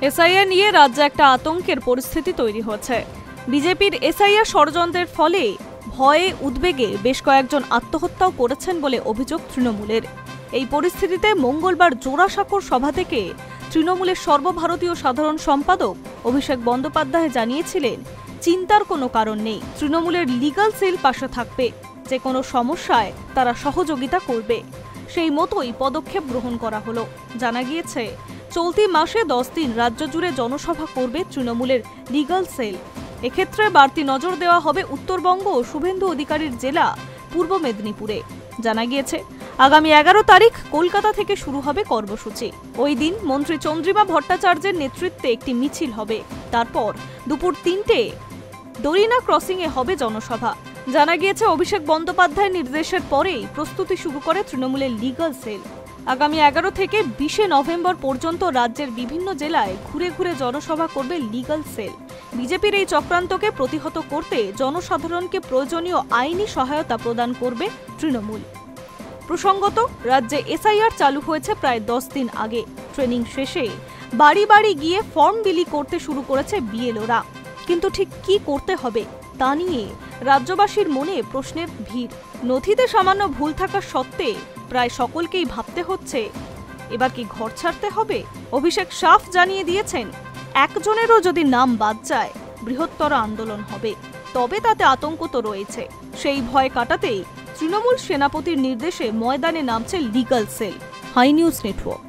SIR নিয়ে রাজ্যে একটা আতঙ্কের পরিস্থিতি তৈরি হয়েছে। বিজেপির এসআইআর ষড়যন্ত্রের ফলে ভয়ে উদ্বেগে বেশ কয়েকজন আত্মহত্যাও করেছেন বলে অভিযোগ তৃণমূলের। এই পরিস্থিতিতে মঙ্গলবার জোড়াসাঁকোর সভা থেকে তৃণমূলের সর্বভারতীয় সাধারণ সম্পাদক অভিষেক বন্দ্যোপাধ্যায় জানিয়েছিলেন, চিন্তার কোনো কারণ নেই, তৃণমূলের লিগ্যাল সেল পাশে থাকবে, যে কোনো সমস্যায় তারা সহযোগিতা করবে। সেই মতোই পদক্ষেপ গ্রহণ করা হলো। জানা গিয়েছে, চলতি মাসে 10 দিন রাজ্য জুড়ে জনসভা করবে তৃণমূলের লিগ্যাল সেল। এক্ষেত্রে বাড়তি নজর দেওয়া হবে উত্তরবঙ্গ ও শুভেন্দু অধিকারীর জেলা পূর্ব মেদিনীপুরে। জানা গিয়েছে, আগামী 11 তারিখ কলকাতা থেকে শুরু হবে কর্মসূচি। ওই দিন মন্ত্রী চন্দ্রিমা ভট্টাচার্যের নেতৃত্বে একটি মিছিল হবে। তারপর দুপুর 3টে দরিনা ক্রসিংয়ে হবে জনসভা। জানা গিয়েছে, অভিষেক বন্দ্যোপাধ্যায়ের নির্দেশের পরেই প্রস্তুতি শুরু করে তৃণমূলের লিগ্যাল সেল। আগামী 11 থেকে 20 নভেম্বর পর্যন্ত রাজ্যের বিভিন্ন জেলায় ঘুরে ঘুরে জনসভা করবে লিগ্যাল সেল। বিজেপির এই চক্রান্তকে প্রতিহত করতে জনসাধারণকে প্রয়োজনীয় আইনি সহায়তা প্রদান করবে তৃণমূল। প্রসঙ্গত, রাজ্যে এসআইআর চালু হয়েছে প্রায় 10 দিন আগে। ট্রেনিং শেষে বাড়ি বাড়ি গিয়ে ফর্ম বিলি করতে শুরু করেছে বিএলওরা। কিন্তু ঠিক কি করতে হবে তা নিয়ে রাজ্যবাসীর মনে প্রশ্নের ভিড়। নথিতে সামান্য ভুল থাকা সত্ত্বে প্রায় সকলকেই ভাবতে হচ্ছে, এবার কি ঘর ছাড়তে হবে? অভিষেক সাফ জানিয়ে দিয়েছেন, একজনেরও যদি নাম বাদ যায় বৃহত্তর আন্দোলন হবে। তবে তাতে আতঙ্ক তো রয়েছে। সেই ভয় কাটাতেই তৃণমূল সেনাপতির নির্দেশে ময়দানে নামছে legal cell. High news network.